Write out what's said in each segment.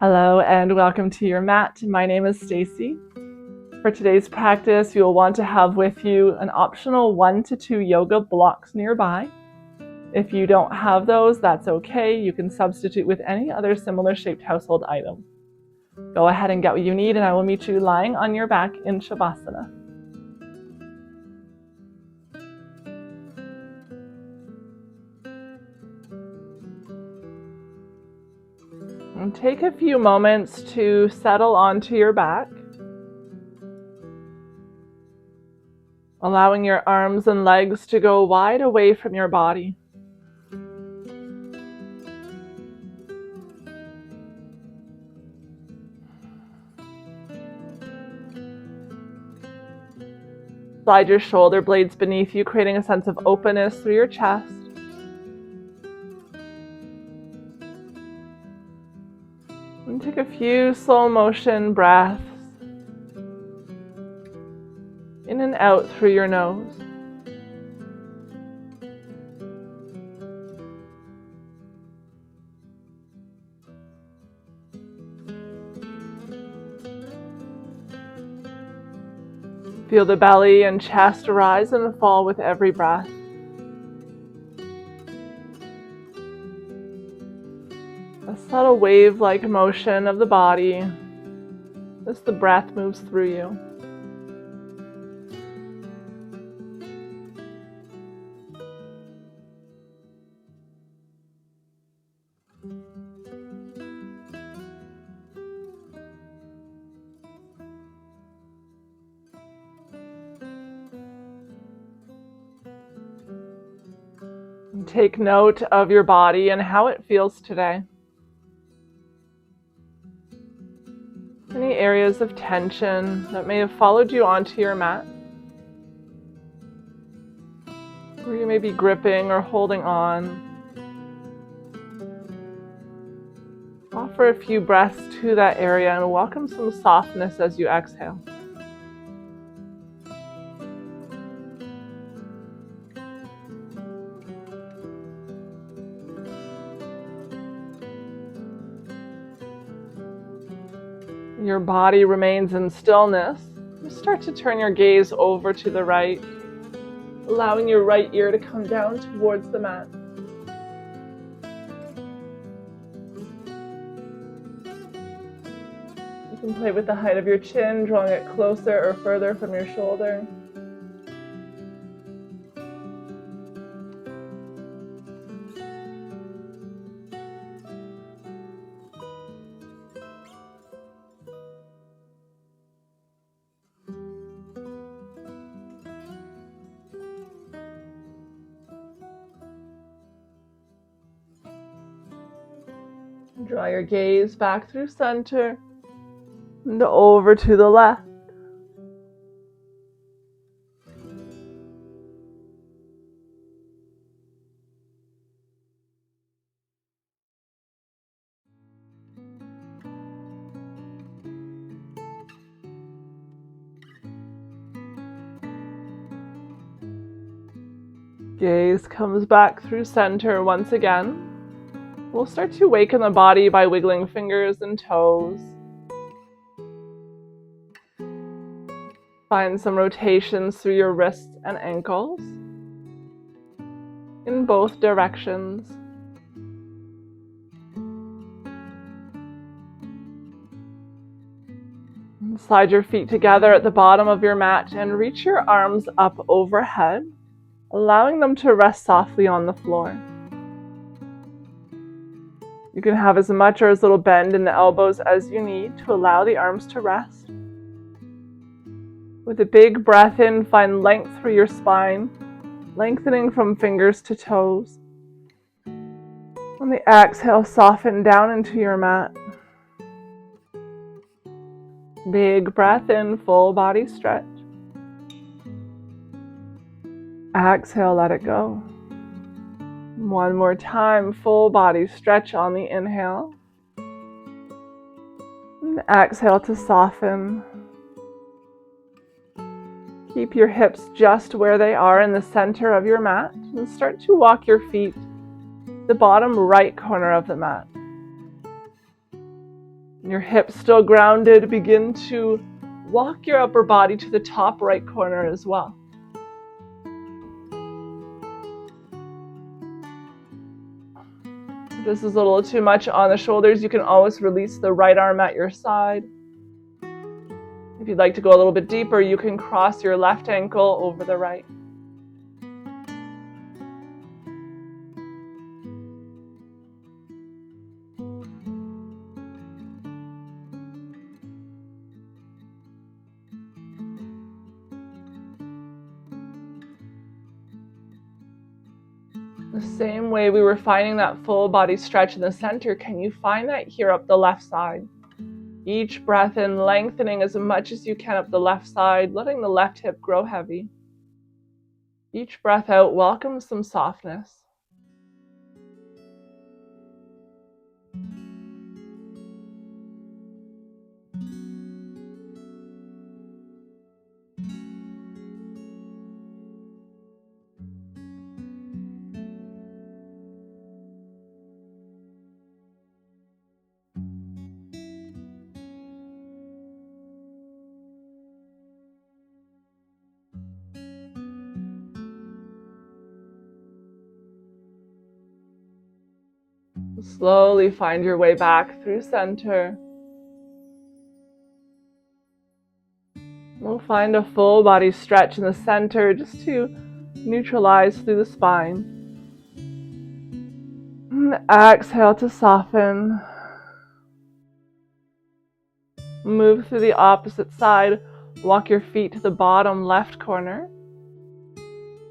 Hello and welcome to your mat. My name is Stacey. For today's practice, you'll want to have with you an optional 1 to 2 yoga blocks nearby. If you don't have those, that's okay. You can substitute with any other similar shaped household item. Go ahead and get what you need, and I will meet you lying on your back in Shavasana. And take a few moments to settle onto your back, allowing your arms and legs to go wide away from your body. Slide your shoulder blades beneath you, creating a sense of openness through your chest. And take a few slow motion breaths in and out through your nose. Feel the belly and chest rise and fall with every breath. A subtle wave-like motion of the body as the breath moves through you. And take note of your body and how it feels today. Any areas of tension that may have followed you onto your mat, where you may be gripping or holding on. Offer a few breaths to that area and welcome some softness as you exhale. Your body remains in stillness. You start to turn your gaze over to the right, allowing your right ear to come down towards the mat. You can play with the height of your chin, drawing it closer or further from your shoulder. Draw your gaze back through center and over to the left. Gaze comes back through center once again. We'll start to waken the body by wiggling fingers and toes. Find some rotations through your wrists and ankles in both directions. Slide your feet together at the bottom of your mat and reach your arms up overhead, allowing them to rest softly on the floor. You can have as much or as little bend in the elbows as you need to allow the arms to rest. With a big breath in, find length through your spine, lengthening from fingers to toes. On the exhale, soften down into your mat. Big breath in, full body stretch. Exhale, let it go. One more time, full body stretch on the inhale. And exhale to soften. Keep your hips just where they are in the center of your mat and start to walk your feet the bottom right corner of the mat. Your hips still grounded, begin to walk your upper body to the top right corner as well. If this is a little too much on the shoulders, you can always release the right arm at your side. If you'd like to go a little bit deeper, you can cross your left ankle over the right. The same way we were finding that full body stretch in the center, can you find that here up the left side? Each breath in, lengthening as much as you can up the left side, letting the left hip grow heavy. Each breath out, welcome some softness. Slowly find your way back through center. We'll find a full body stretch in the center just to neutralize through the spine. And exhale to soften. Move through the opposite side. Walk your feet to the bottom left corner.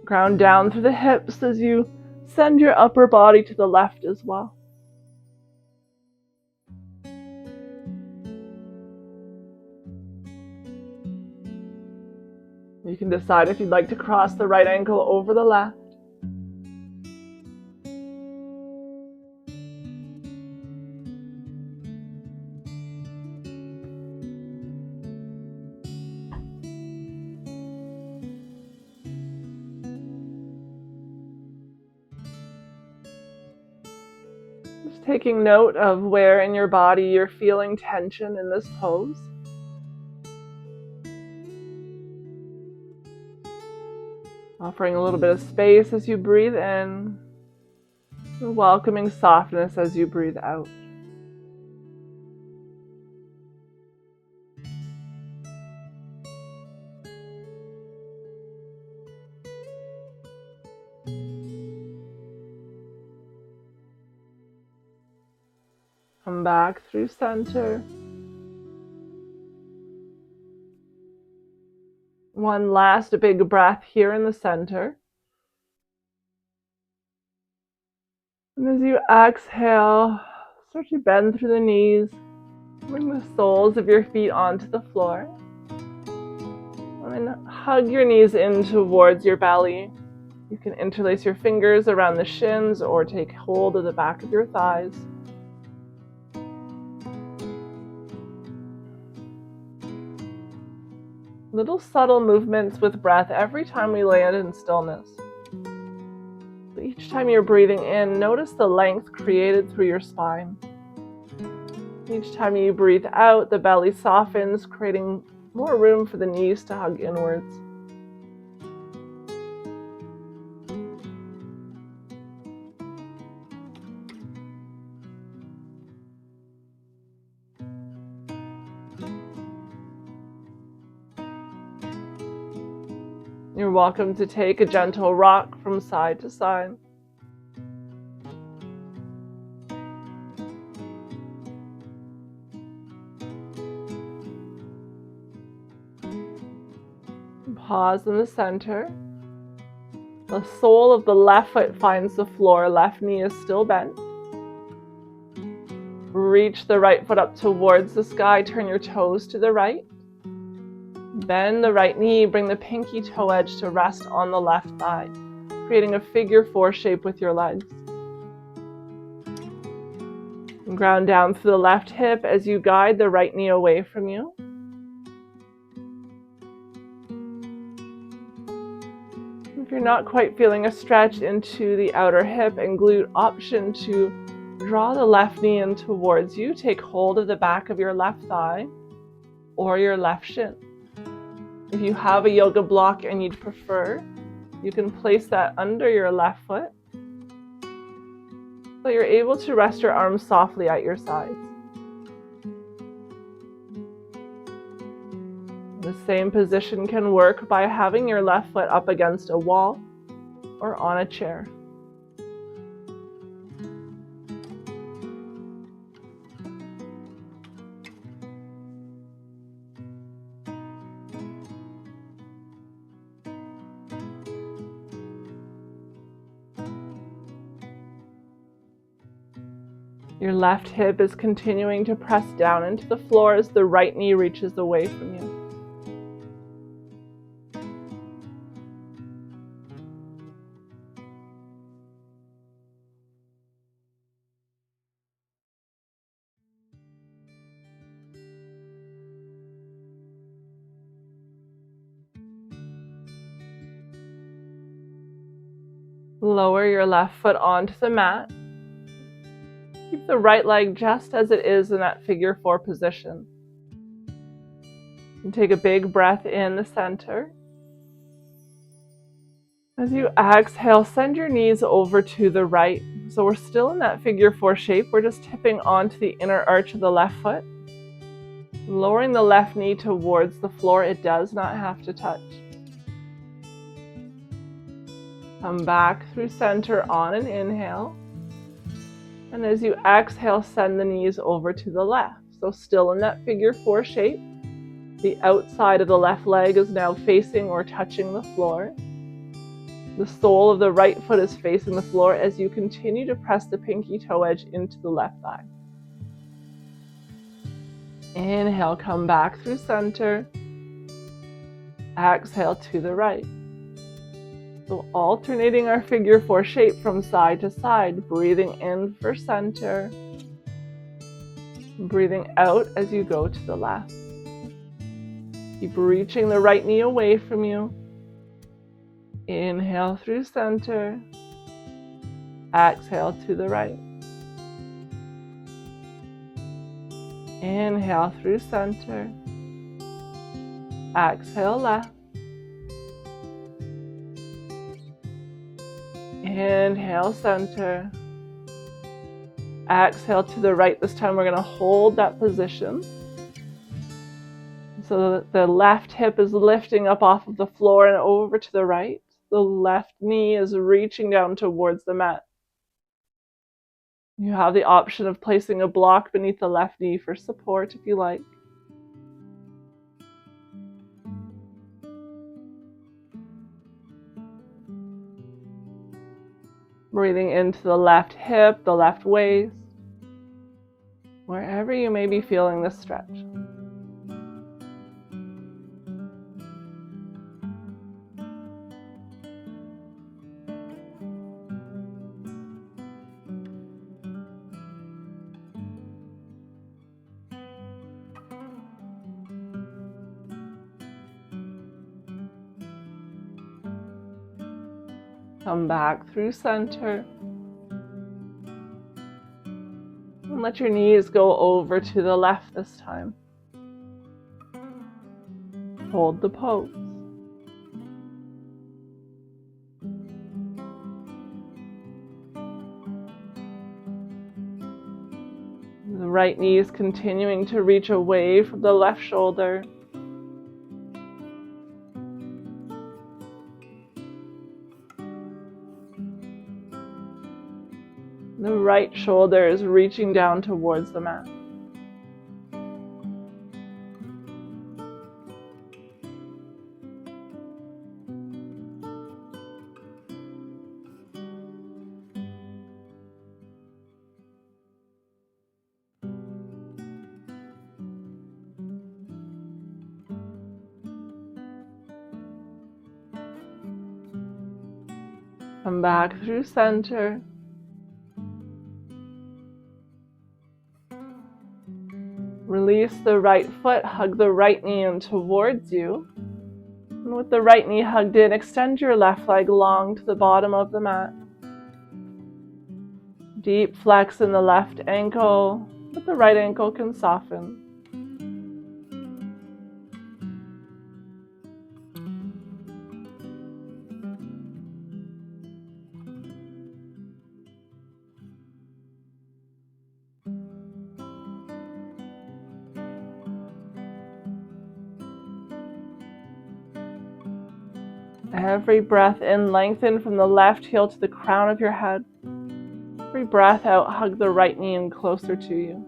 Ground down through the hips as you send your upper body to the left as well. You can decide if you'd like to cross the right ankle over the left. Just taking note of where in your body you're feeling tension in this pose. Offering a little bit of space as you breathe in, and welcoming softness as you breathe out. Come back through center. One last big breath here in the center. And as you exhale, start to bend through the knees. Bring the soles of your feet onto the floor. And then hug your knees in towards your belly. You can interlace your fingers around the shins or take hold of the back of your thighs. Little subtle movements with breath every time we land in stillness. So each time you're breathing in, notice the length created through your spine. Each time you breathe out, the belly softens, creating more room for the knees to hug inwards. You're welcome to take a gentle rock from side to side. Pause in the center. The sole of the left foot finds the floor, left knee is still bent. Reach the right foot up towards the sky, turn your toes to the right. Bend the right knee, bring the pinky toe edge to rest on the left thigh, creating a figure 4 shape with your legs. And ground down through the left hip as you guide the right knee away from you. If you're not quite feeling a stretch into the outer hip and glute, option to Draw the left knee in towards you. Take hold of the back of your left thigh or your left shin. If you have a yoga block and you'd prefer, you can place that under your left foot so you're able to rest your arms softly at your sides. The same position can work by having your left foot up against a wall or on a chair. Your left hip is continuing to press down into the floor as the right knee reaches away from you. Lower your left foot onto the mat. Keep the right leg just as it is in that figure 4 position. And take a big breath in the center. As you exhale, send your knees over to the right. So we're still in that figure 4 shape. We're just tipping onto the inner arch of the left foot. Lowering the left knee towards the floor. It does not have to touch. Come back through center on an inhale. And as you exhale, send the knees over to the left. So still in that figure 4 shape. The outside of the left leg is now facing or touching the floor. The sole of the right foot is facing the floor as you continue to press the pinky toe edge into the left thigh. Inhale, come back through center. Exhale to the right. So alternating our figure 4 shape from side to side, breathing in for center, breathing out as you go to the left. Keep reaching the right knee away from you. Inhale through center, exhale to the right. Inhale through center, exhale left. Inhale center, exhale to the right. This time we're going to hold that position so that the left hip is lifting up off of the floor and over to the right. The left knee is reaching down towards the mat. You have the option of placing a block beneath the left knee for support if you like. Breathing into the left hip, the left waist, wherever you may be feeling this stretch. Come back through center. And let your knees go over to the left this time. Hold the pose. The right knee is continuing to reach away from the left shoulder. The right shoulder is reaching down towards the mat. Come back through center. Release the right foot, hug the right knee in towards you. And with the right knee hugged in, extend your left leg long to the bottom of the mat. Deep flex in the left ankle, but the right ankle can soften. Every breath in, lengthen from the left heel to the crown of your head. Every breath out, hug the right knee in closer to you.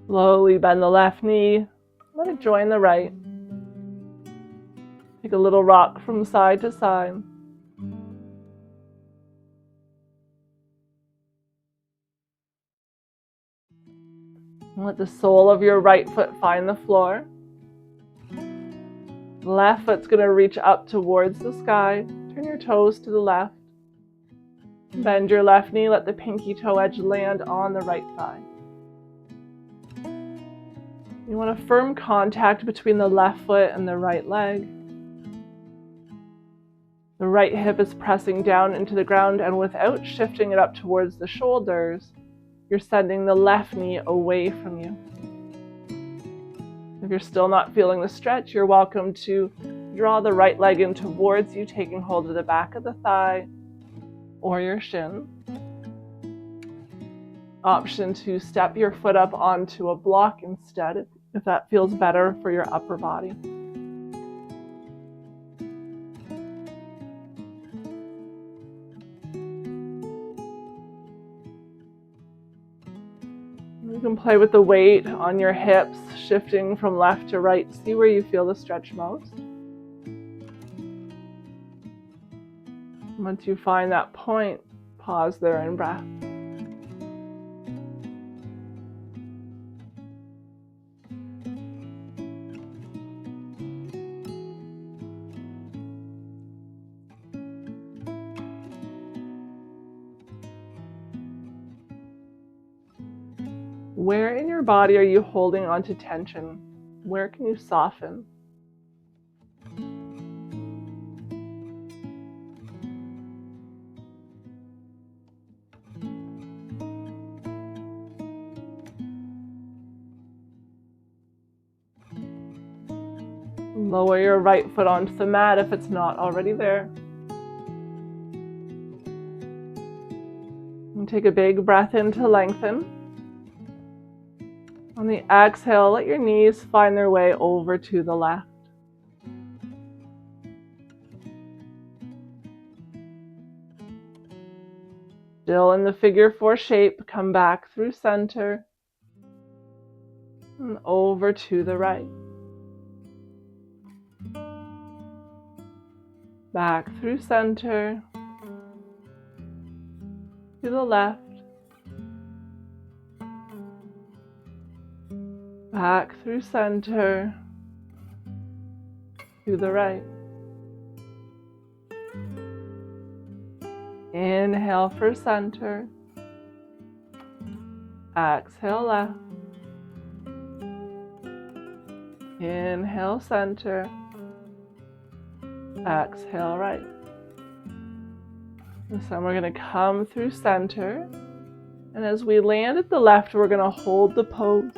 Slowly bend the left knee, let it join the right. Take a little rock from side to side. Let the sole of your right foot find the floor. Left foot's going to reach up towards the sky. Turn your toes to the left. Bend your left knee, let the pinky toe edge land on the right thigh. You want a firm contact between the left foot and the right leg. The right hip is pressing down into the ground, and without shifting it up towards the shoulders, you're sending the left knee away from you. If you're still not feeling the stretch, you're welcome to draw the right leg in towards you, taking hold of the back of the thigh or your shin. Option to step your foot up onto a block instead, if that feels better for your upper body. You can play with the weight on your hips, shifting from left to right. See where you feel the stretch most. Once you find that point, pause there and breath. Where in your body are you holding onto tension? Where can you soften? Lower your right foot onto the mat if it's not already there. And take a big breath in to lengthen. On the exhale, let your knees find their way over to the left. Still in the figure 4 shape, come back through center and over to the right. Back through center, to the left. Back through center, to the right. Inhale for center. Exhale left. Inhale center. Exhale right. This time we're going to come through center. And as we land at the left, we're going to hold the pose.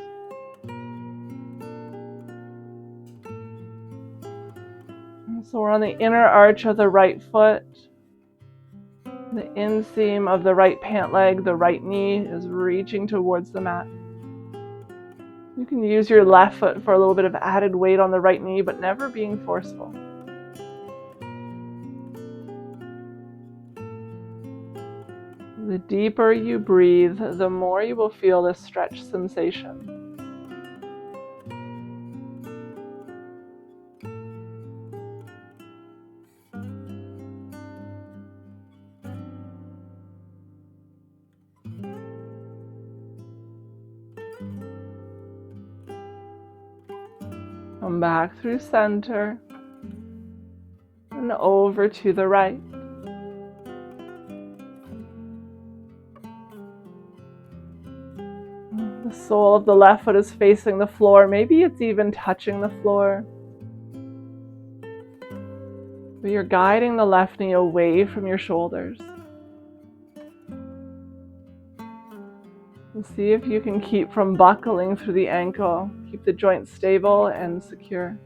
So we're on the inner arch of the right foot, the inseam of the right pant leg, the right knee is reaching towards the mat. You can use your left foot for a little bit of added weight on the right knee, but never being forceful. The deeper you breathe, the more you will feel this stretch sensation. Come back through center and over to the right. The sole of the left foot is facing the floor. Maybe it's even touching the floor. But you're guiding the left knee away from your shoulders. And see if you can keep from buckling through the ankle. Keep the joint stable and secure.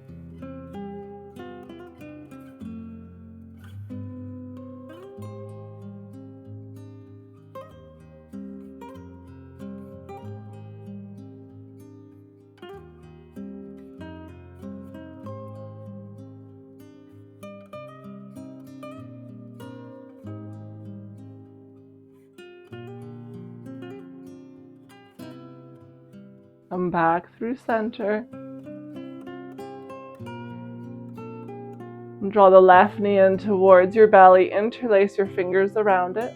Come back through center. And draw the left knee in towards your belly. Interlace your fingers around it.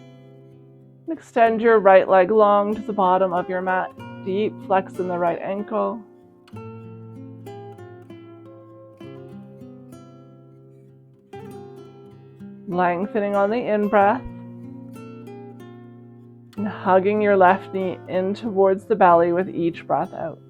And extend your right leg long to the bottom of your mat. Deep flex in the right ankle. Lengthening on the in-breath. And hugging your left knee in towards the belly with each breath out.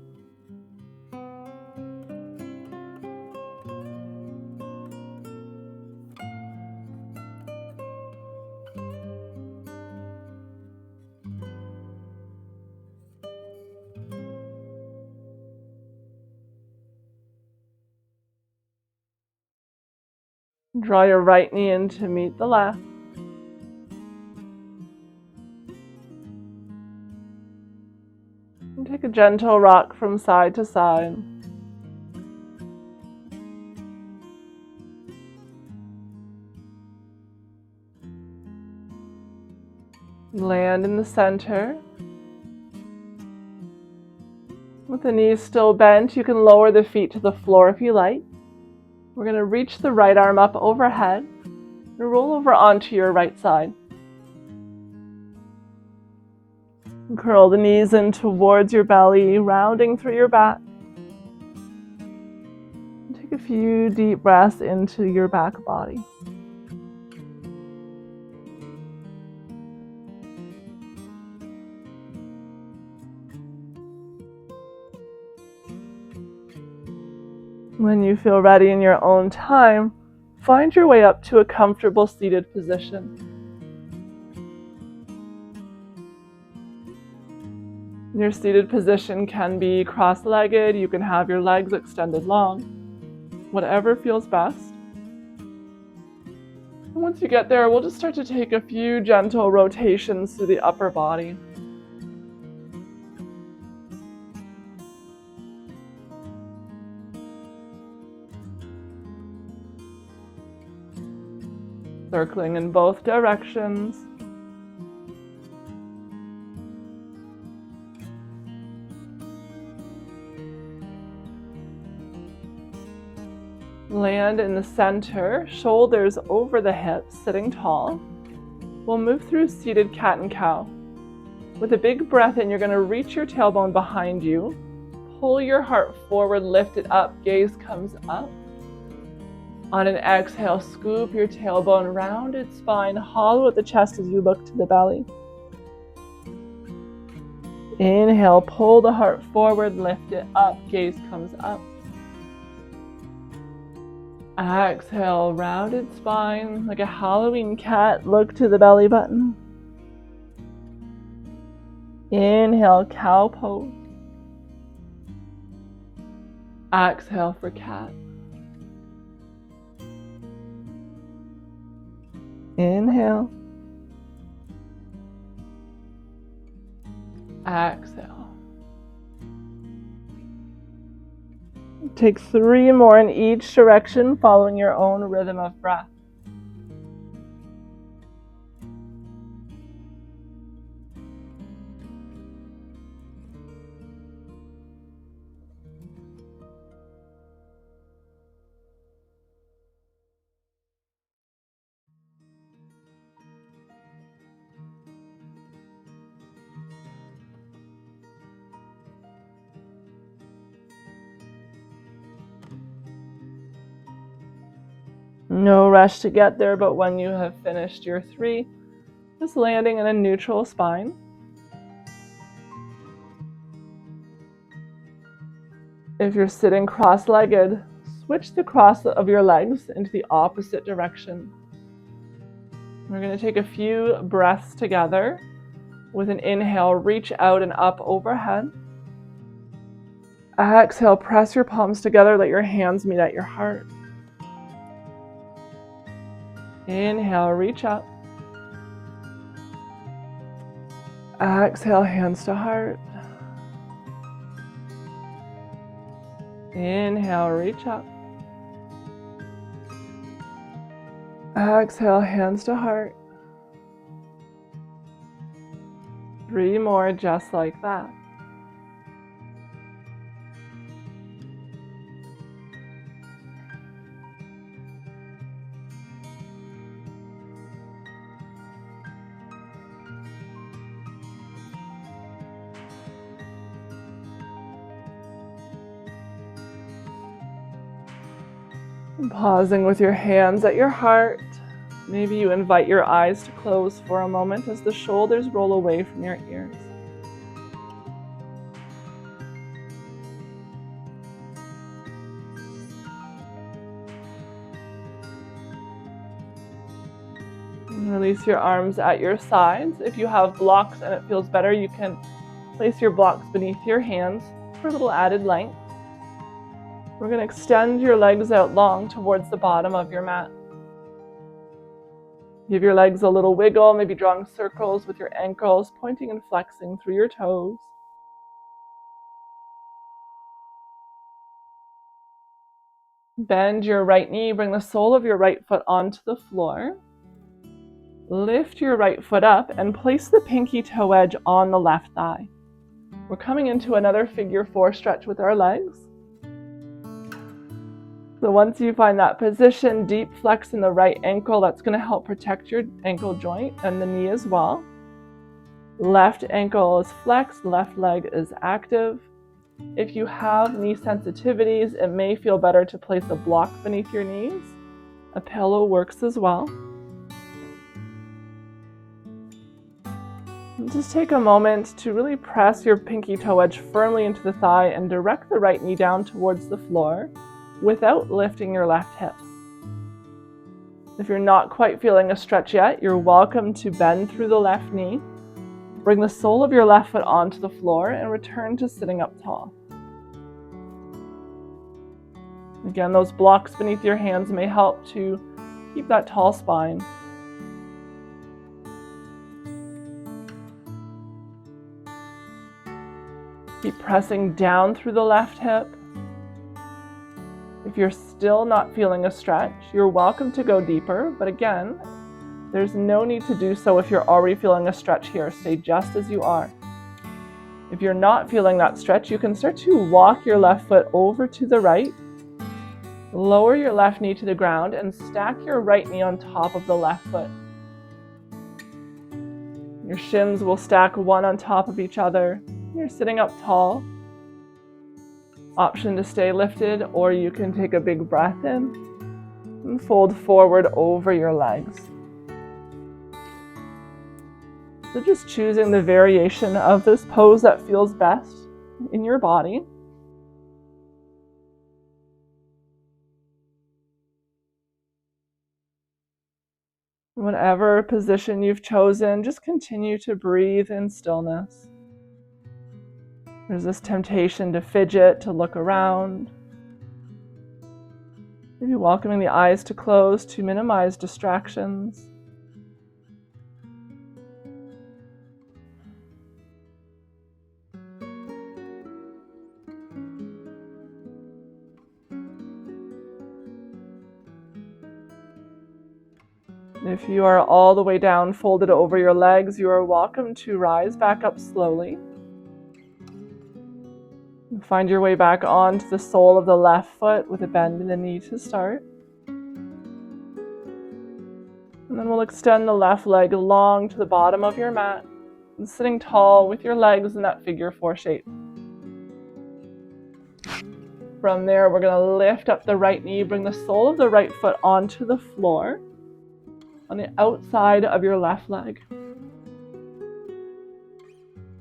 Draw your right knee in to meet the left. And take a gentle rock from side to side. Land in the center. With the knees still bent, you can lower the feet to the floor if you like. We're going to reach the right arm up overhead and roll over onto your right side. And curl the knees in towards your belly, rounding through your back. And take a few deep breaths into your back body. When you feel ready in your own time, find your way up to a comfortable seated position. Your seated position can be cross-legged. You can have your legs extended long, whatever feels best. And once you get there, we'll just start to take a few gentle rotations through the upper body. Circling in both directions. Land in the center, shoulders over the hips, sitting tall. We'll move through seated cat and cow. With a big breath in, you're going to reach your tailbone behind you. Pull your heart forward, lift it up, gaze comes up. On an exhale, scoop your tailbone, rounded spine, hollow at the chest as you look to the belly. Inhale, pull the heart forward, lift it up, gaze comes up. Exhale, rounded spine, like a Halloween cat, look to the belly button. Inhale, cow pose. Exhale for cat. Inhale. Exhale. Take 3 more in each direction, following your own rhythm of breath. No rush to get there, but when you have finished your 3, just landing in a neutral spine. If you're sitting cross-legged, switch the cross of your legs into the opposite direction. We're going to take a few breaths together. With an inhale, reach out and up overhead. Exhale, press your palms together, let your hands meet at your heart. Inhale, reach up. Exhale, hands to heart. Inhale, reach up. Exhale, hands to heart. 3 more just like that. And pausing with your hands at your heart. Maybe you invite your eyes to close for a moment as the shoulders roll away from your ears. And release your arms at your sides. If you have blocks and it feels better, you can place your blocks beneath your hands for a little added length. We're going to extend your legs out long towards the bottom of your mat. Give your legs a little wiggle, maybe drawing circles with your ankles, pointing and flexing through your toes. Bend your right knee, bring the sole of your right foot onto the floor. Lift your right foot up and place the pinky toe edge on the left thigh. We're coming into another figure 4 stretch with our legs. So once you find that position, deep flex in the right ankle. That's going to help protect your ankle joint and the knee as well. Left ankle is flexed, left leg is active. If you have knee sensitivities, it may feel better to place a block beneath your knees. A pillow works as well. And just take a moment to really press your pinky toe edge firmly into the thigh and direct the right knee down towards the floor without lifting your left hip. If you're not quite feeling a stretch yet, you're welcome to bend through the left knee. Bring the sole of your left foot onto the floor and return to sitting up tall. Again, those blocks beneath your hands may help to keep that tall spine. Keep pressing down through the left hip. If you're still not feeling a stretch, you're welcome to go deeper, but again, there's no need to do so if you're already feeling a stretch here. Stay just as you are. If you're not feeling that stretch, you can start to walk your left foot over to the right, lower your left knee to the ground, and stack your right knee on top of the left foot. Your shins will stack one on top of each other. You're sitting up tall. Option to stay lifted, or you can take a big breath in and fold forward over your legs. So just choosing the variation of this pose that feels best in your body. Whatever position you've chosen, just continue to breathe in stillness. There's this temptation to fidget, to look around. Maybe welcoming the eyes to close to minimize distractions. If you are all the way down, folded over your legs, you are welcome to rise back up slowly. Find your way back onto the sole of the left foot with a bend in the knee to start. And then we'll extend the left leg long to the bottom of your mat, and sitting tall with your legs in that figure 4 shape. From there, we're going to lift up the right knee, bring the sole of the right foot onto the floor on the outside of your left leg.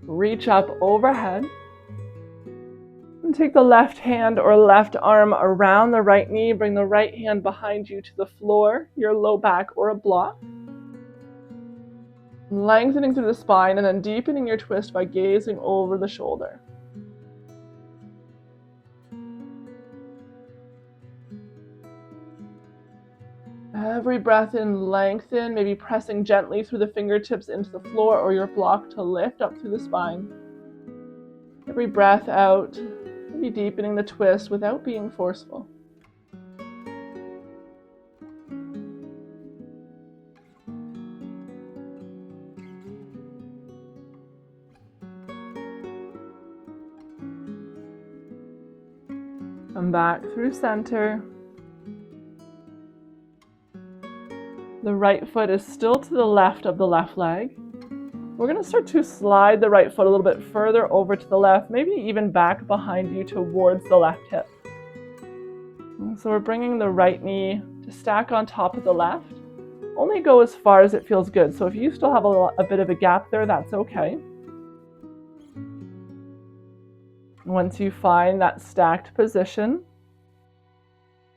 Reach up overhead. And take the left hand or left arm around the right knee. Bring the right hand behind you to the floor, your low back or a block. Lengthening through the spine and then deepening your twist by gazing over the shoulder. Every breath in, lengthen, maybe pressing gently through the fingertips into the floor or your block to lift up through the spine. Every breath out, maybe deepening the twist without being forceful. Come back through center. The right foot is still to the left of the left leg. We're going to start to slide the right foot a little bit further over to the left, maybe even back behind you towards the left hip. So we're bringing the right knee to stack on top of the left. Only go as far as it feels good. So if you still have a bit of a gap there, that's okay. Once you find that stacked position,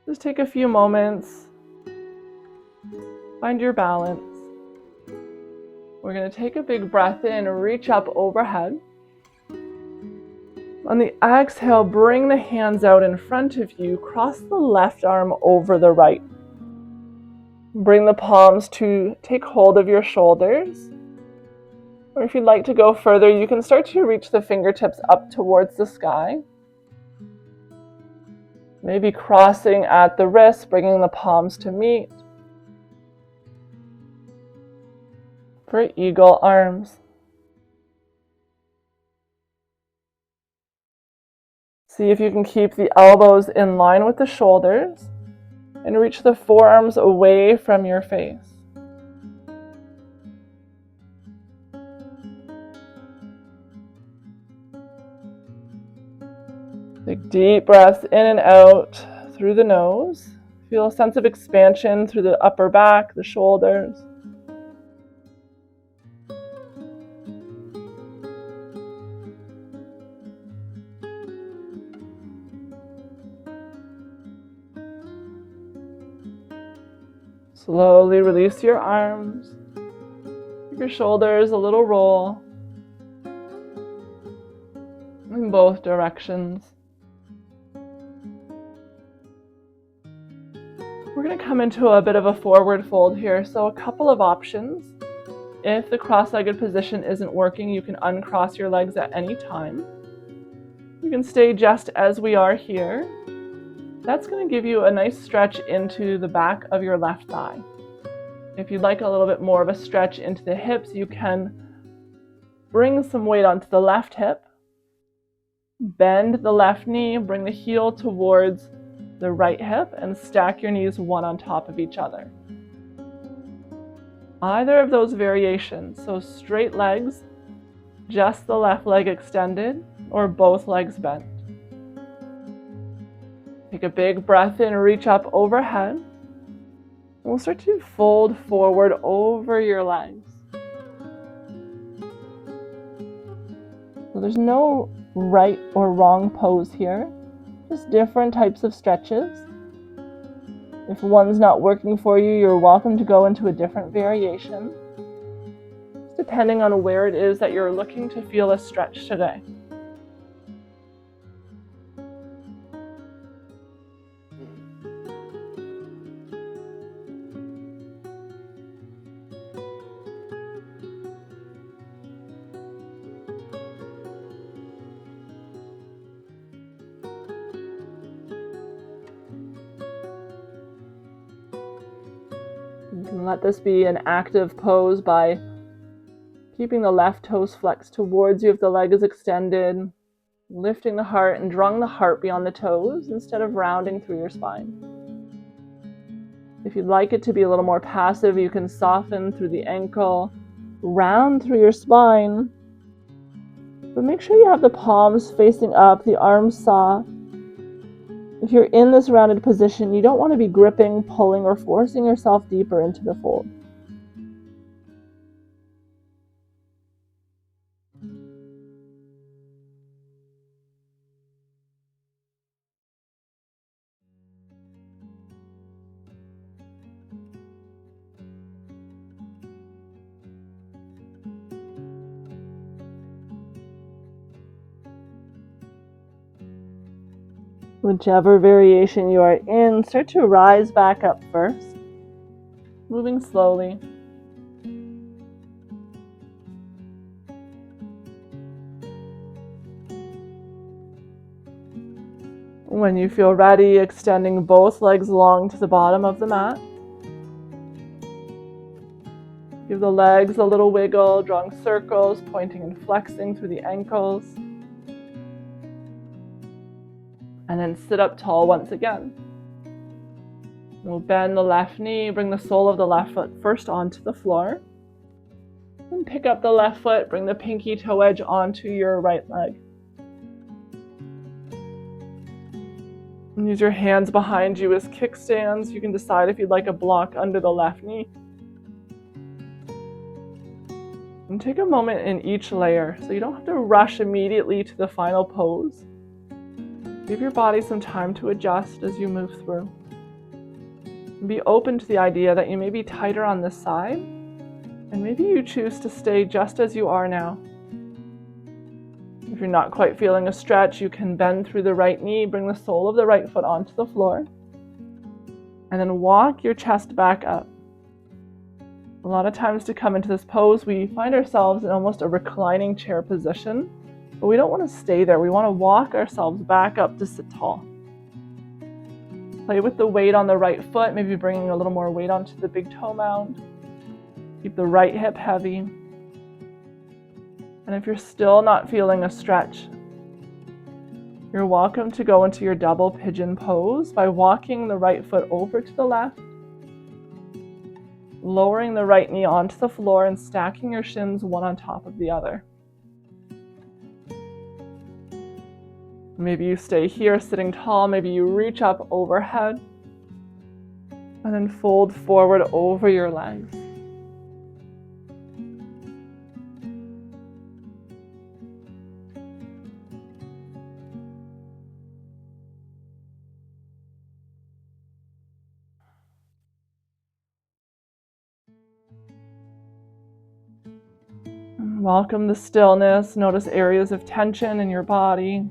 just take a few moments, find your balance. We're going to take a big breath in, reach up overhead. On the exhale, bring the hands out in front of you, cross the left arm over the right. Bring the palms to take hold of your shoulders. Or if you'd like to go further, you can start to reach the fingertips up towards the sky. Maybe crossing at the wrists, bringing the palms to meet. For eagle arms. See if you can keep the elbows in line with the shoulders and reach the forearms away from your face. Take deep breaths in and out through the nose. Feel a sense of expansion through the upper back, the shoulders. Slowly release your arms. Give your shoulders a little roll in both directions. We're going to come into a bit of a forward fold here, so a couple of options. If the cross-legged position isn't working, you can uncross your legs at any time. You can stay just as we are here. That's going to give you a nice stretch into the back of your left thigh. If you'd like a little bit more of a stretch into the hips, you can bring some weight onto the left hip, bend the left knee, bring the heel towards the right hip, and stack your knees one on top of each other. Either of those variations, so straight legs, just the left leg extended, or both legs bent. Take a big breath in, reach up overhead. We'll start to fold forward over your legs. So there's no right or wrong pose here, just different types of stretches. If one's not working for you, you're welcome to go into a different variation, depending on where it is that you're looking to feel a stretch today. You can let this be an active pose by keeping the left toes flexed towards you if the leg is extended, lifting the heart and drawing the heart beyond the toes instead of rounding through your spine. If you'd like it to be a little more passive, you can soften through the ankle, round through your spine, but make sure you have the palms facing up, the arms soft. If you're in this rounded position, you don't want to be gripping, pulling, or forcing yourself deeper into the fold. Whichever variation you are in, start to rise back up first, moving slowly. When you feel ready, extending both legs long to the bottom of the mat. Give the legs a little wiggle, drawing circles, pointing and flexing through the ankles. And then sit up tall once again. We'll bend the left knee, bring the sole of the left foot first onto the floor. And pick up the left foot, bring the pinky toe edge onto your right leg. And use your hands behind you as kickstands. You can decide if you'd like a block under the left knee. And take a moment in each layer, so you don't have to rush immediately to the final pose. Give your body some time to adjust as you move through. And be open to the idea that you may be tighter on this side, and maybe you choose to stay just as you are now. If you're not quite feeling a stretch, you can bend through the right knee, bring the sole of the right foot onto the floor, and then walk your chest back up. A lot of times to come into this pose, we find ourselves in almost a reclining chair position, but we don't want to stay there. We want to walk ourselves back up to sit tall. Play with the weight on the right foot, maybe bringing a little more weight onto the big toe mound. Keep the right hip heavy. And if you're still not feeling a stretch, you're welcome to go into your double pigeon pose by walking the right foot over to the left, lowering the right knee onto the floor and stacking your shins one on top of the other. Maybe you stay here sitting tall, maybe you reach up overhead and then fold forward over your legs. Welcome the stillness. Notice areas of tension in your body.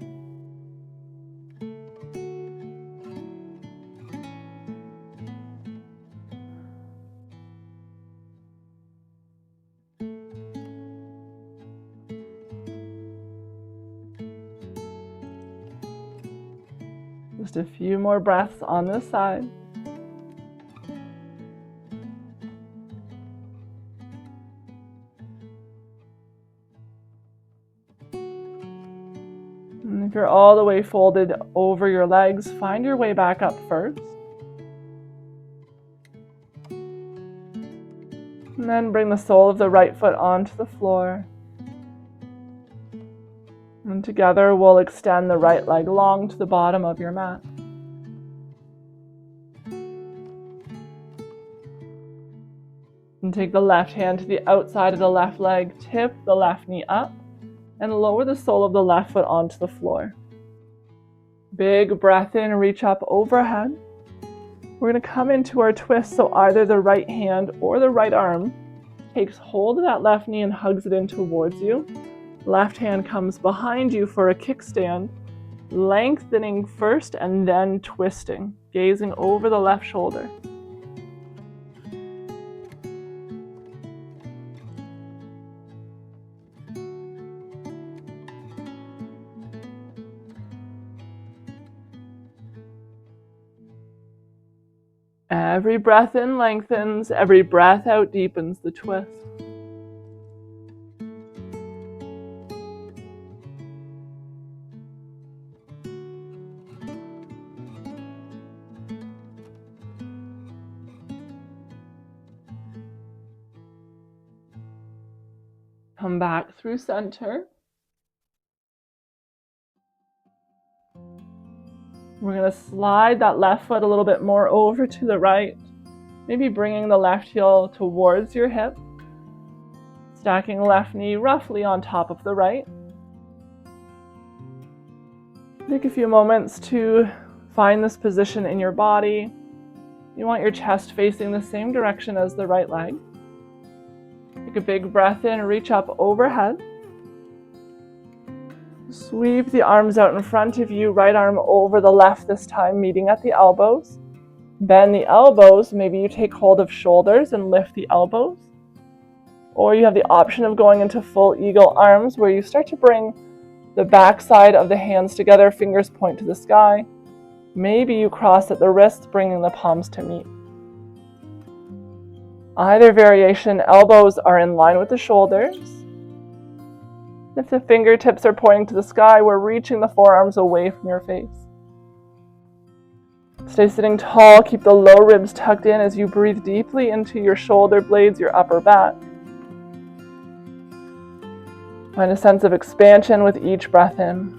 Just a few more breaths on this side. And if you're all the way folded over your legs, find your way back up first. And then bring the sole of the right foot onto the floor. And together we'll extend the right leg long to the bottom of your mat. And take the left hand to the outside of the left leg, tip the left knee up, and lower the sole of the left foot onto the floor. Big breath in, reach up overhead. We're going to come into our twist, so either the right hand or the right arm takes hold of that left knee and hugs it in towards you. Left hand comes behind you for a kickstand, lengthening first and then twisting, gazing over the left shoulder. Every breath in lengthens, every breath out deepens the twist. Come back through center. We're going to slide that left foot a little bit more over to the right, maybe bringing the left heel towards your hip, stacking left knee roughly on top of the right. Take a few moments to find this position in your body. You want your chest facing the same direction as the right leg. Take a big breath in, reach up overhead. Sweep the arms out in front of you, right arm over the left this time, meeting at the elbows. Bend the elbows, maybe you take hold of shoulders and lift the elbows. Or you have the option of going into full eagle arms, where you start to bring the back side of the hands together, fingers point to the sky. Maybe you cross at the wrists, bringing the palms to meet. Either variation, elbows are in line with the shoulders. If the fingertips are pointing to the sky, we're reaching the forearms away from your face. Stay sitting tall, keep the low ribs tucked in as you breathe deeply into your shoulder blades, your upper back. Find a sense of expansion with each breath in.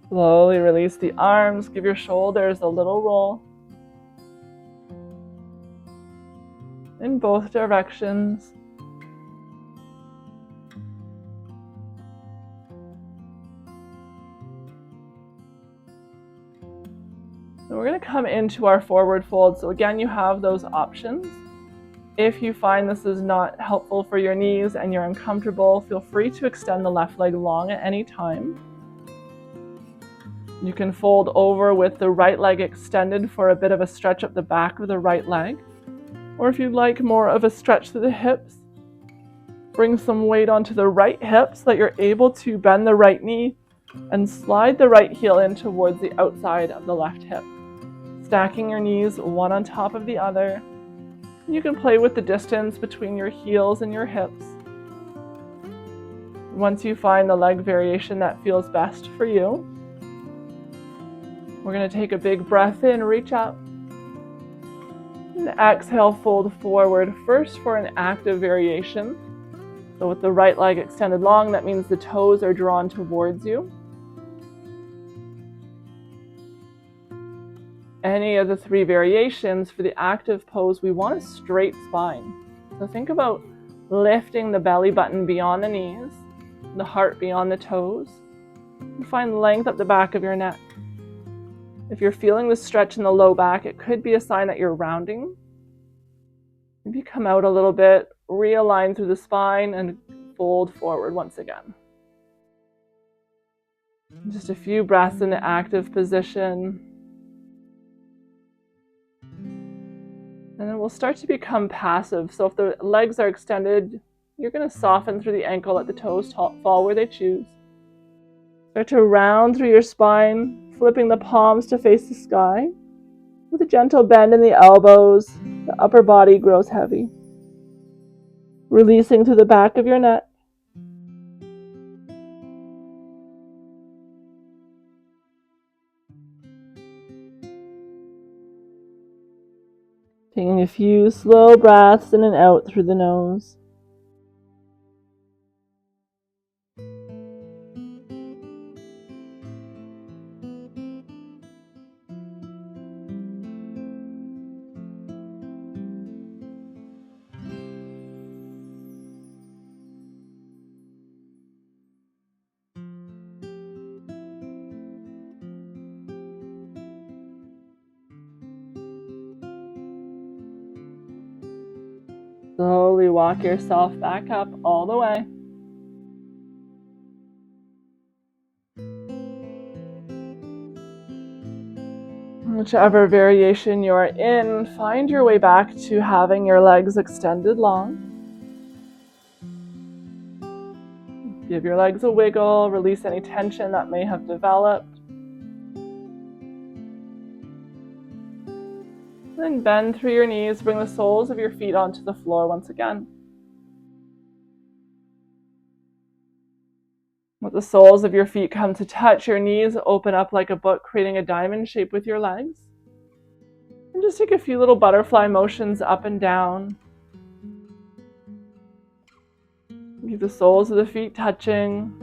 Slowly release the arms, give your shoulders a little roll in both directions. And we're going to come into our forward fold. So again, you have those options. If you find this is not helpful for your knees and you're uncomfortable, feel free to extend the left leg long at any time. You can fold over with the right leg extended for a bit of a stretch up the back of the right leg. Or if you'd like more of a stretch through the hips, bring some weight onto the right hip so that you're able to bend the right knee and slide the right heel in towards the outside of the left hip. Stacking your knees one on top of the other. You can play with the distance between your heels and your hips. Once you find the leg variation that feels best for you, we're going to take a big breath in, reach up, and exhale, fold forward, first for an active variation. So with the right leg extended long, that means the toes are drawn towards you. Any of the three variations for the active pose, we want a straight spine. So think about lifting the belly button beyond the knees, the heart beyond the toes, and find length up the back of your neck. If you're feeling the stretch in the low back, it could be a sign that you're rounding. Maybe come out a little bit, realign through the spine, and fold forward once again. Just a few breaths in the active position. And then we'll start to become passive. So if the legs are extended, you're going to soften through the ankle, let the toes fall where they choose. Start to round through your spine, flipping the palms to face the sky. With a gentle bend in the elbows, the upper body grows heavy. Releasing through the back of your neck. Taking a few slow breaths in and out through the nose. Slowly walk yourself back up all the way. Whichever variation you're in, find your way back to having your legs extended long. Give your legs a wiggle, release any tension that may have developed. Then bend through your knees, bring the soles of your feet onto the floor once again. Let the soles of your feet come to touch, your knees open up like a book, creating a diamond shape with your legs. And just take a few little butterfly motions up and down. Keep the soles of the feet touching.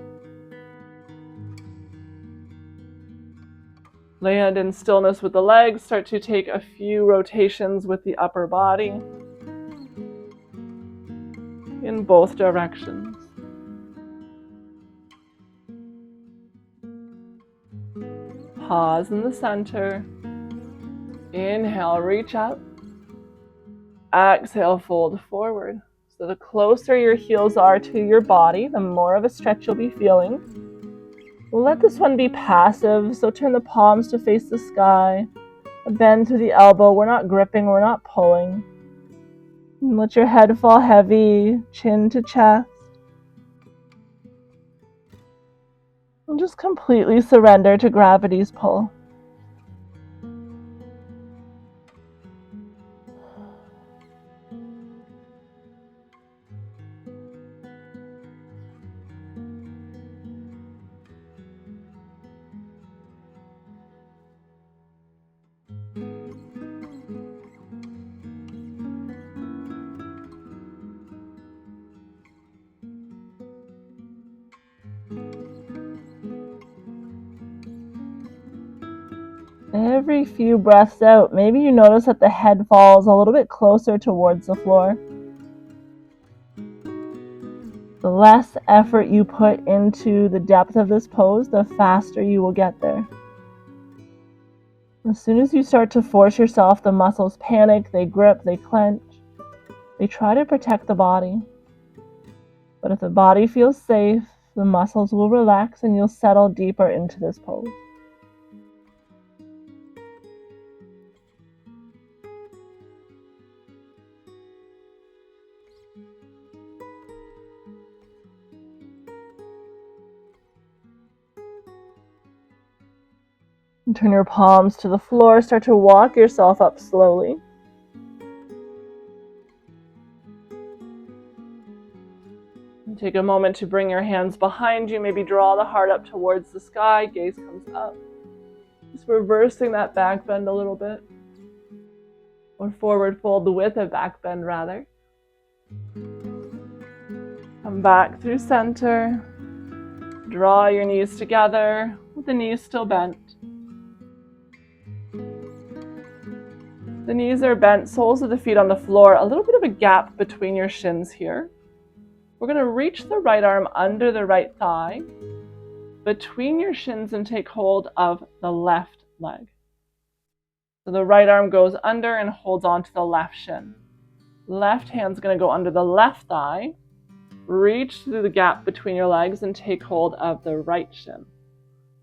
Land in stillness with the legs. Start to take a few rotations with the upper body in both directions. Pause in the center. Inhale, reach up. Exhale, fold forward. So the closer your heels are to your body, the more of a stretch you'll be feeling. We'll let this one be passive, so turn the palms to face the sky. A bend through the elbow. We're not gripping, we're not pulling. And let your head fall heavy, chin to chest. And just completely surrender to gravity's pull. Every few breaths out, maybe you notice that the head falls a little bit closer towards the floor. The less effort you put into the depth of this pose, the faster you will get there. As soon as you start to force yourself, the muscles panic, they grip, they clench. They try to protect the body. But if the body feels safe, the muscles will relax and you'll settle deeper into this pose. And turn your palms to the floor. Start to walk yourself up slowly. And take a moment to bring your hands behind you. Maybe draw the heart up towards the sky. Gaze comes up. Just reversing that back bend a little bit. Or forward fold with a back bend rather. Come back through center. Draw your knees together with the knees still bent. The knees are bent, soles of the feet on the floor, a little bit of a gap between your shins here. We're going to reach the right arm under the right thigh, between your shins, and take hold of the left leg. So the right arm goes under and holds onto the left shin. Left hand's going to go under the left thigh, reach through the gap between your legs and take hold of the right shin.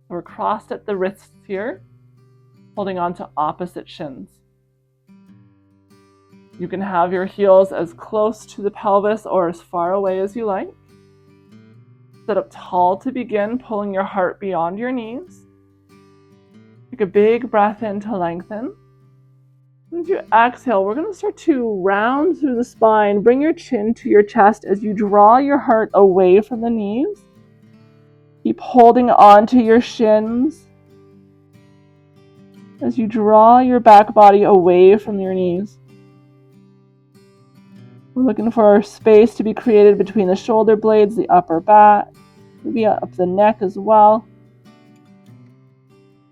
We're crossed at the wrists here, holding on to opposite shins. You can have your heels as close to the pelvis or as far away as you like. Sit up tall to begin, pulling your heart beyond your knees. Take a big breath in to lengthen. As you exhale, we're going to start to round through the spine. Bring your chin to your chest as you draw your heart away from the knees. Keep holding on to your shins as you draw your back body away from your knees. We're looking for space to be created between the shoulder blades, the upper back, maybe up the neck as well.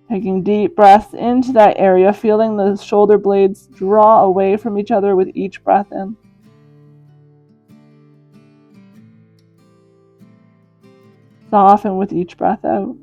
Taking deep breaths into that area, feeling the shoulder blades draw away from each other with each breath in. Soften with each breath out.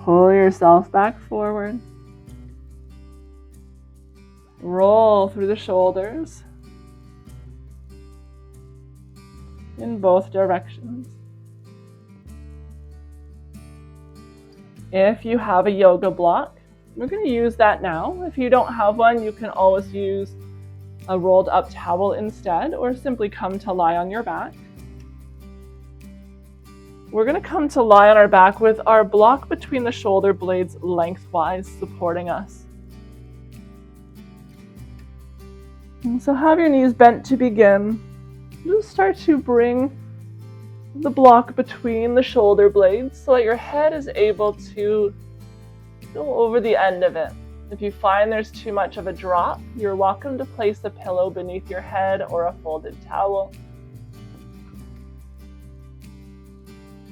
Pull yourself back forward. Roll through the shoulders in both directions. If you have a yoga block, we're going to use that now. If you don't have one, you can always use a rolled up towel instead, or simply come to lie on your back. We're going to come to lie on our back with our block between the shoulder blades lengthwise supporting us. And so have your knees bent to begin. Just start to bring the block between the shoulder blades so that your head is able to go over the end of it. If you find there's too much of a drop, you're welcome to place a pillow beneath your head or a folded towel.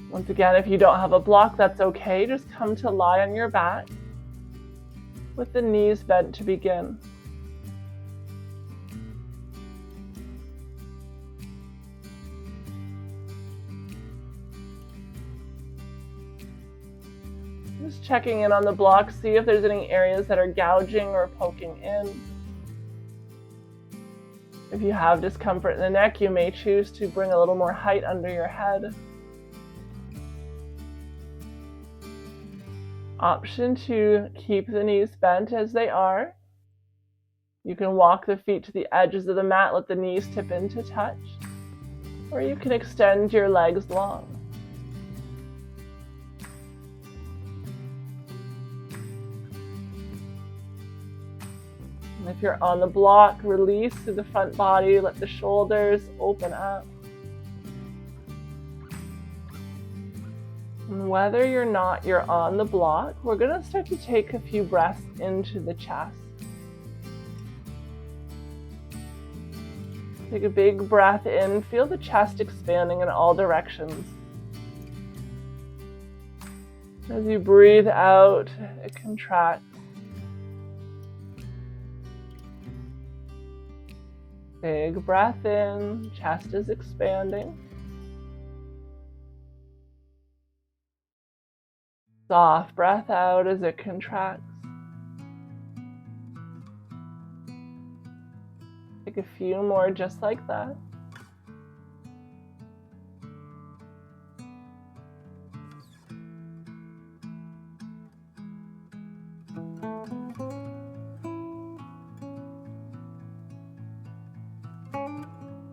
Once again, if you don't have a block, that's okay. Just come to lie on your back with the knees bent to begin. Just checking in on the block, see if there's any areas that are gouging or poking in. If you have discomfort in the neck, you may choose to bring a little more height under your head. Option to keep the knees bent as they are. You can walk the feet to the edges of the mat, let the knees tip into touch, or you can extend your legs long. And if you're on the block, release through the front body, let the shoulders open up. And whether you're on the block, we're going to start to take a few breaths into the chest. Take a big breath in, feel the chest expanding in all directions. As you breathe out, it contracts. Big breath in, chest is expanding. Soft breath out as it contracts. Take a few more just like that.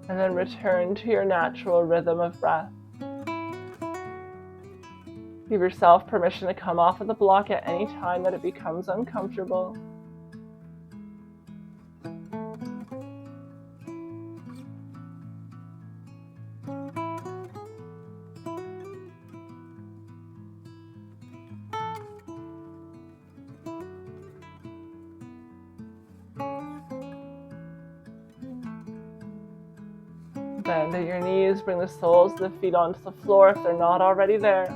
And then return to your natural rhythm of breath. Give yourself permission to come off of the block at any time that it becomes uncomfortable. Bend at your knees, bring the soles of the feet onto the floor if they're not already there.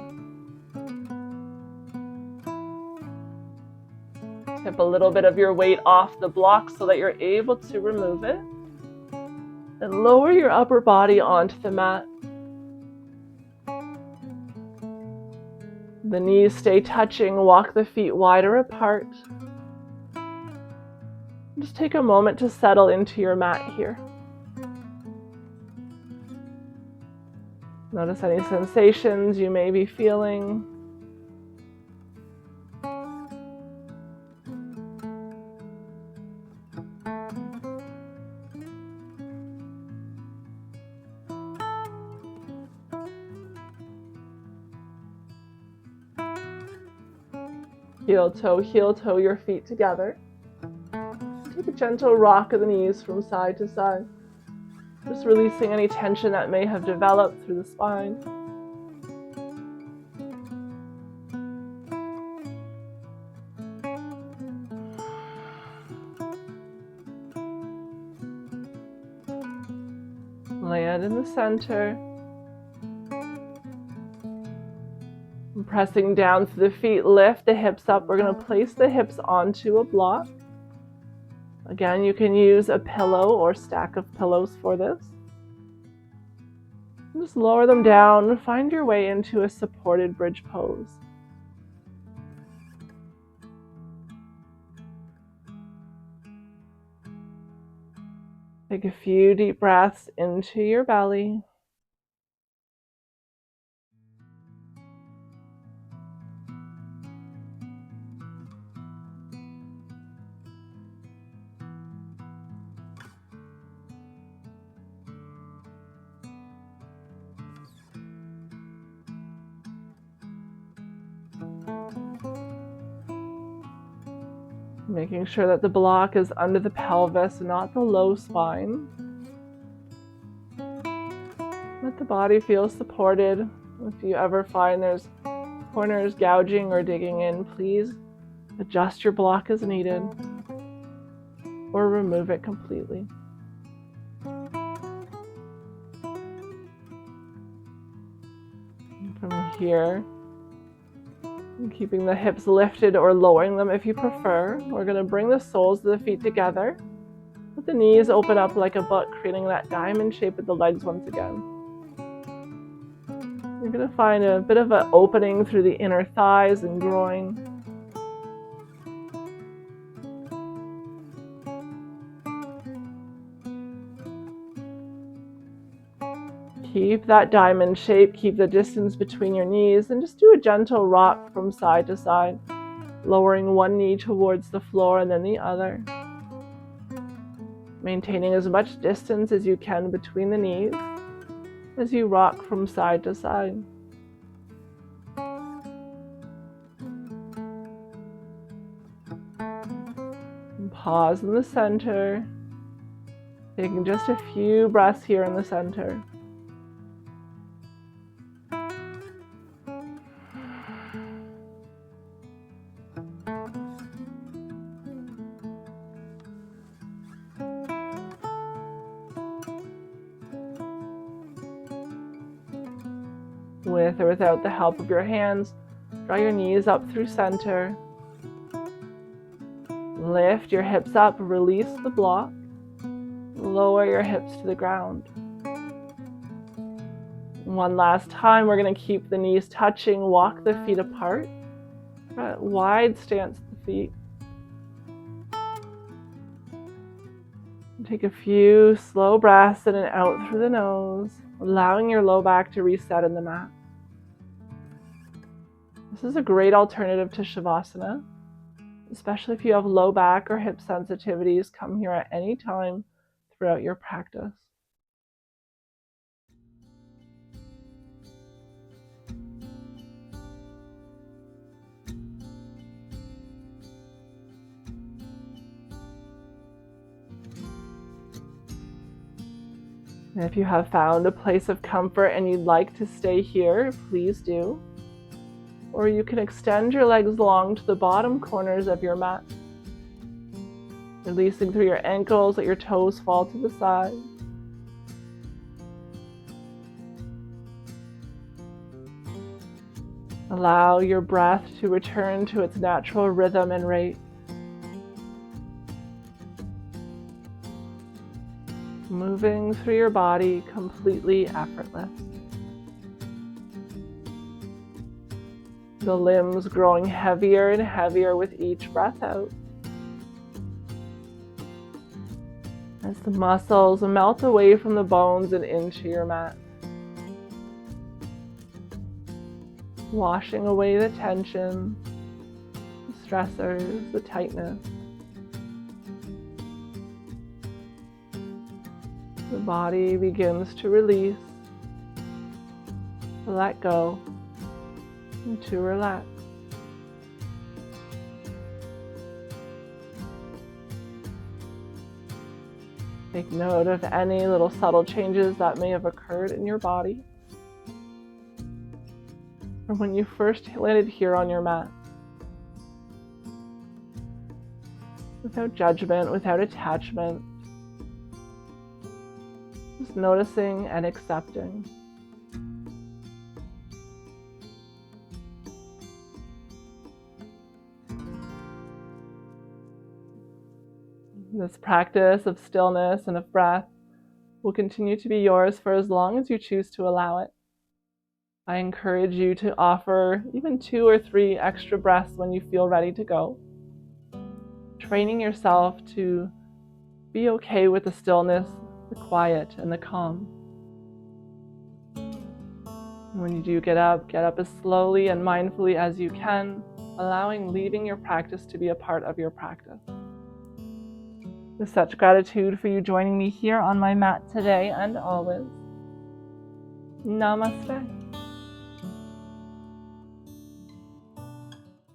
Tip a little bit of your weight off the block so that you're able to remove it. And lower your upper body onto the mat. The knees stay touching, walk the feet wider apart. Just take a moment to settle into your mat here. Notice any sensations you may be feeling. Heel toe your feet together. Take a gentle rock of the knees from side to side. Just releasing any tension that may have developed through the spine. Land in the center. And pressing down through the feet, lift the hips up. We're going to place the hips onto a block. Again, you can use a pillow or stack of pillows for this. Just lower them down and find your way into a supported bridge pose. Take a few deep breaths into your belly. Making sure that the block is under the pelvis, not the low spine. Let Let the body feel supported. If you ever find there's corners gouging or digging in, please adjust your block as needed or remove it completely. And from here, keeping the hips lifted or lowering them if you prefer, we're going to bring the soles of the feet together. Let the knees open up like a book, creating that diamond shape with the legs once again. You're going to find a bit of an opening through the inner thighs and groin. Keep that diamond shape, keep the distance between your knees, and just do a gentle rock from side to side, lowering one knee towards the floor and then the other. Maintaining as much distance as you can between the knees as you rock from side to side. And pause in the center, taking just a few breaths here in the center. With or without the help of your hands, draw your knees up through center. Lift your hips up, release the block. Lower your hips to the ground. One last time, we're going to keep the knees touching, walk the feet apart. Wide stance of the feet. Take a few slow breaths in and out through the nose, allowing your low back to reset in the mat. This is a great alternative to Shavasana, especially if you have low back or hip sensitivities. Come here at any time throughout your practice. And if you have found a place of comfort and you'd like to stay here, please do. Or you can extend your legs long to the bottom corners of your mat, releasing through your ankles, let your toes fall to the side. Allow your breath to return to its natural rhythm and rate. Moving through your body completely effortless. The limbs growing heavier and heavier with each breath out. As the muscles melt away from the bones and into your mat. Washing away the tension, the stressors, the tightness. The body begins to release, to let go, and to relax. Take note of any little subtle changes that may have occurred in your body from when you first landed here on your mat. Without judgment, without attachment. Just noticing and accepting. This practice of stillness and of breath will continue to be yours for as long as you choose to allow it. I encourage you to offer even 2 or 3 extra breaths when you feel ready to go. Training yourself to be okay with the stillness, the quiet, and the calm. When you do get up as slowly and mindfully as you can, leaving your practice to be a part of your practice. With such gratitude for you joining me here on my mat today and always. Namaste.